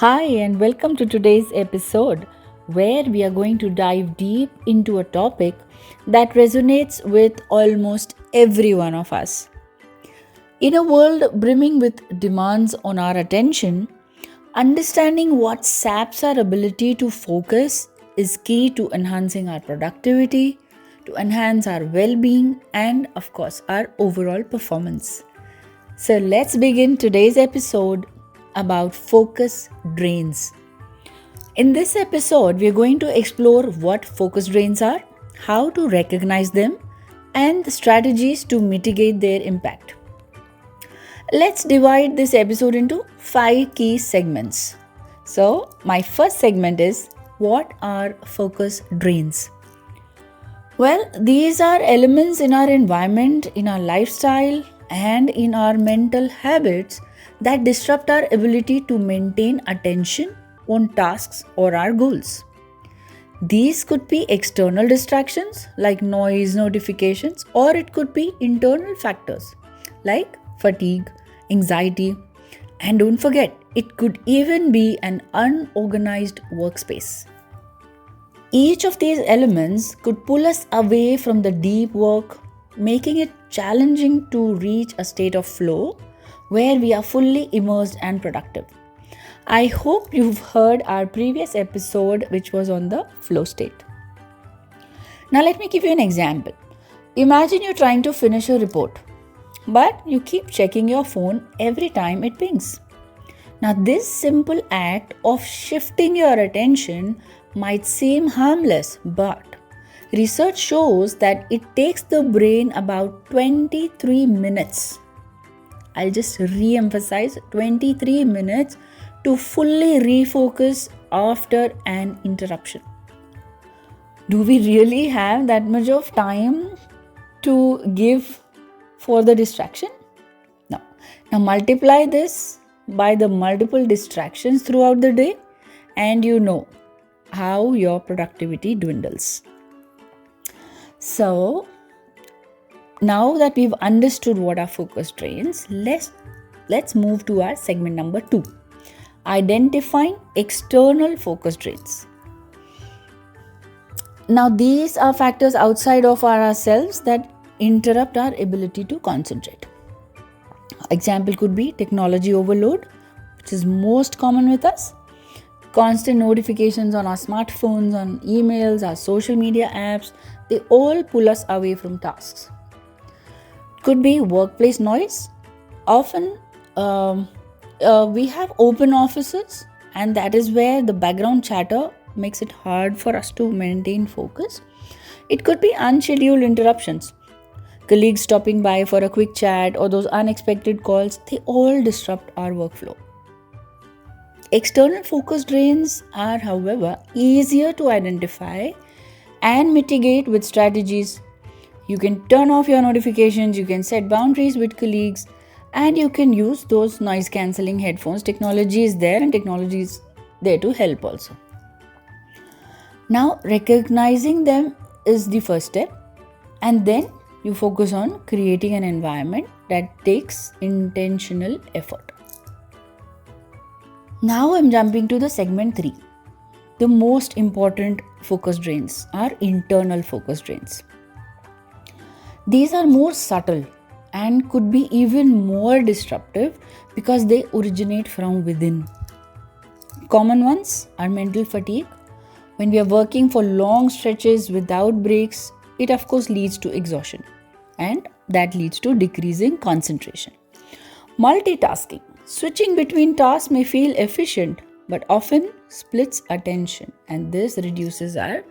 Hi, and welcome to today's episode where we are going to dive deep into a topic that resonates with almost every one of us. In a world brimming with demands on our attention, understanding what saps our ability to focus is key to enhancing our productivity, to enhance our well being, and of course, our overall performance. So, let's begin today's episode about focus drains. In this episode, we are going to explore what focus drains are, how to recognize them, and the strategies to mitigate their impact. Let's divide this episode into 5 key segments. So, my first segment is what are focus drains? Well, these are elements in our environment, in our lifestyle, and in our mental habits that disrupt our ability to maintain attention on tasks or our goals. These could be external distractions like noise, notifications, or it could be internal factors like fatigue, anxiety, and don't forget, it could even be an unorganized workspace. Each of these elements could pull us away from the deep work, making it challenging to reach a state of flow where we are fully immersed and productive. I hope you've heard our previous episode, which was on the flow state. Now, let me give you an example. Imagine you're trying to finish a report, but you keep checking your phone every time it pings. Now, this simple act of shifting your attention might seem harmless, but research shows that it takes the brain about 23 minutes. I'll just re-emphasize 23 minutes to fully refocus after an interruption. Do we really have that much of time to give for the distraction? No. Now multiply this by the multiple distractions throughout the day and you know how your productivity dwindles. So, now that we've understood what are focus drains, let's move to our segment number 2. Identifying external focus drains. Now, these are factors outside of ourselves that interrupt our ability to concentrate. Example could be technology overload, which is most common with us. Constant notifications on our smartphones, on emails, our social media apps, they all pull us away from tasks. Could be workplace noise. Often we have open offices, and that is where the background chatter makes it hard for us to maintain focus. It could be unscheduled interruptions. Colleagues stopping by for a quick chat or those unexpected calls, they all disrupt our workflow. External focus drains are, however, easier to identify and mitigate with strategies. You can turn off your notifications, you can set boundaries with colleagues, and you can use those noise cancelling headphones. Technology is there and technology is there to help also. Now, recognizing them is the first step, and then you focus on creating an environment that takes intentional effort. Now I'm jumping to the segment 3. The most important focus drains are internal focus drains. These are more subtle and could be even more disruptive because they originate from within. Common ones are mental fatigue. When we are working for long stretches without breaks, it of course leads to exhaustion, and that leads to decreasing concentration. Multitasking. Switching between tasks may feel efficient, but often splits attention, and this reduces our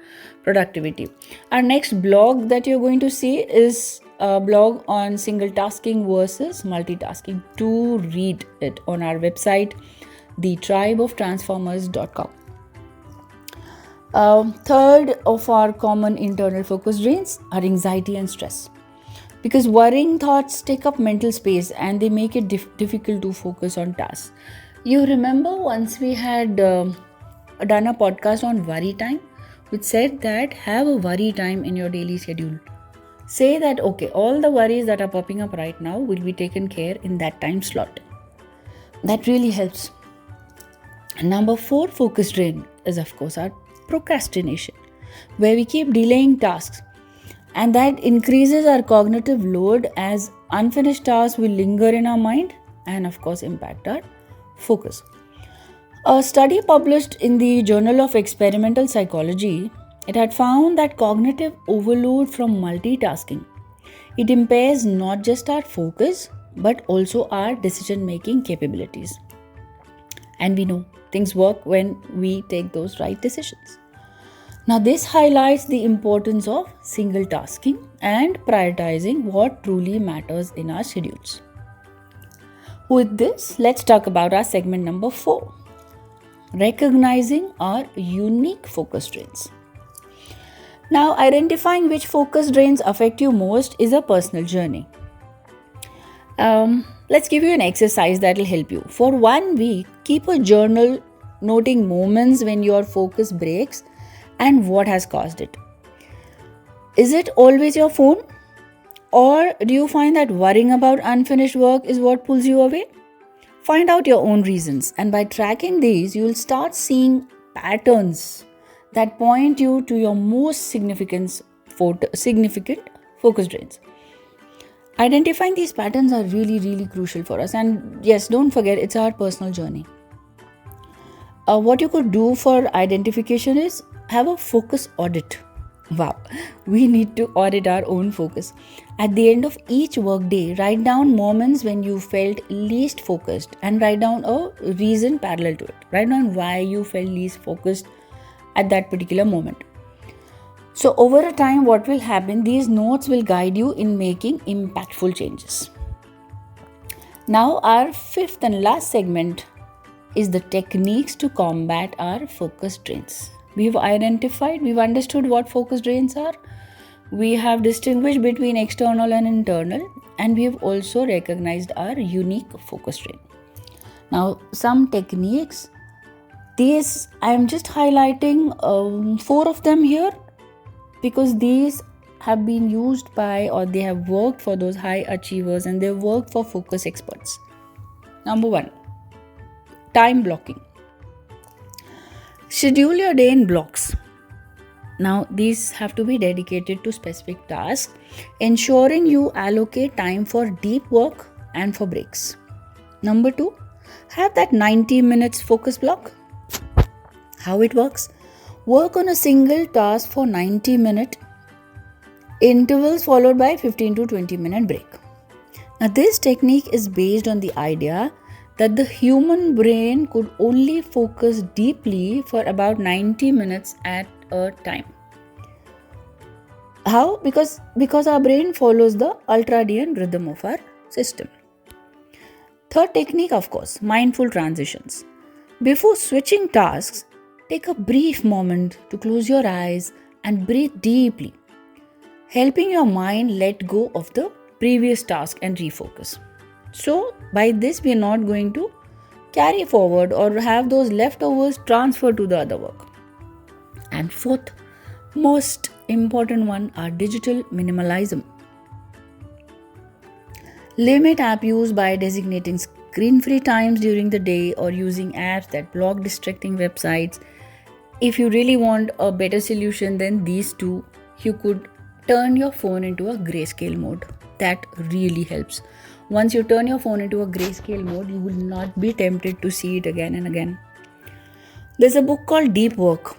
productivity. Our next blog that you're going to see is a blog on single tasking versus multitasking. Do read it on our website, thetribeoftransformers.com. Third of our common internal focus drains are anxiety and stress. Because worrying thoughts take up mental space and they make it difficult to focus on tasks. You remember once we had done a podcast on worry time, which said that have a worry time in your daily schedule. Say that, okay, all the worries that are popping up right now will be taken care in that time slot. That really helps. Number 4 focus drain is, of course, our procrastination, where we keep delaying tasks, and that increases our cognitive load as unfinished tasks will linger in our mind and, of course, impact our focus. A study published in the Journal of Experimental Psychology, it had found that cognitive overload from multitasking, it impairs not just our focus but also our decision making capabilities. And we know things work when we take those right decisions. Now, this highlights the importance of single tasking and prioritizing what truly matters in our schedules. With this, let's talk about our segment number 4, recognizing our unique focus drains. Now, identifying which focus drains affect you most is a personal journey. Let's give you an exercise that will help you. For 1 week, keep a journal noting moments when your focus breaks and what has caused it. Is it always your phone? Or do you find that worrying about unfinished work is what pulls you away? Find out your own reasons, and by tracking these, you will start seeing patterns that point you to your most significant focus drains. Identifying these patterns are really crucial for us, and yes, don't forget, it's our personal journey. What you could do for identification is have a focus audit. Wow, we need to audit our own focus. At the end of each workday, write down moments when you felt least focused and write down a reason parallel to it. Write down why you felt least focused at that particular moment. So over a time, what will happen? These notes will guide you in making impactful changes. Now, our 5th and last segment is the techniques to combat our focus drains. We've understood what focus drains are. We have distinguished between external and internal, and we have also recognized our unique focus drain. Now, some techniques. These, I am just highlighting 4 of them here because these have been used by, or they have worked for those high achievers, and they work for focus experts. Number 1, time blocking. Schedule your day in blocks. Now, these have to be dedicated to specific tasks, ensuring you allocate time for deep work and for breaks. Number 2, have that 90 minutes focus block. How it works? Work on a single task for 90-minute intervals followed by 15 to 20-minute break. Now, this technique is based on the idea that the human brain could only focus deeply for about 90 minutes at a time. How? Because our brain follows the ultradian rhythm of our system. Third technique, of course, mindful transitions. Before switching tasks, take a brief moment to close your eyes and breathe deeply, helping your mind let go of the previous task and refocus. So, by this, we are not going to carry forward or have those leftovers transfer to the other work. And 4th, most important one, are digital minimalism. Limit app use by designating screen-free times during the day or using apps that block distracting websites. If you really want a better solution than these 2, you could turn your phone into a grayscale mode. That really helps. Once you turn your phone into a grayscale mode, you will not be tempted to see it again and again. There's a book called Deep Work,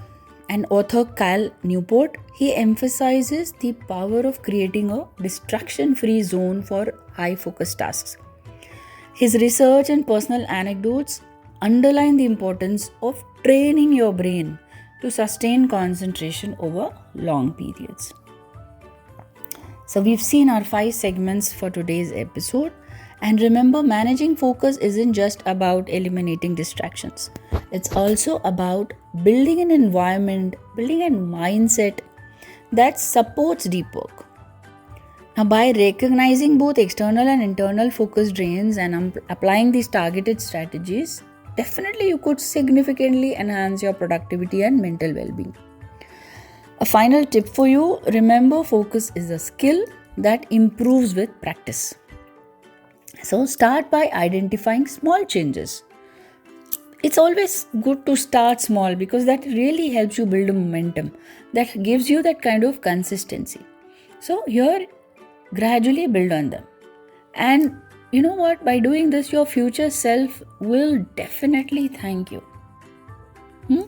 and author Cal Newport, he emphasizes the power of creating a distraction-free zone for high-focus tasks. His research and personal anecdotes underline the importance of training your brain to sustain concentration over long periods. So we've seen our 5 segments for today's episode. And remember, managing focus isn't just about eliminating distractions. It's also about building an environment, building a mindset that supports deep work. Now, by recognizing both external and internal focus drains and applying these targeted strategies, definitely you could significantly enhance your productivity and mental well-being. A final tip for you: remember, focus is a skill that improves with practice. So start by identifying small changes. It's always good to start small because that really helps you build a momentum that gives you that kind of consistency. So, here, gradually build on them. And you know what? By doing this, your future self will definitely thank you. Hmm?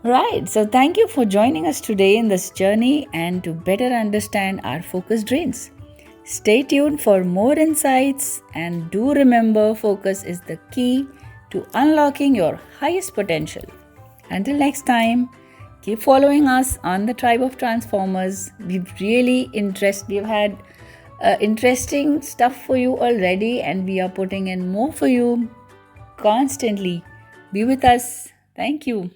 Right. So, thank you for joining us today in this journey and to better understand our focus drains. Stay tuned for more insights and do remember focus is the key to unlocking your highest potential. Until next time, keep following us on the Tribe of Transformers. We've had interesting stuff for you already, and we are putting in more for you constantly. Be with us. Thank you.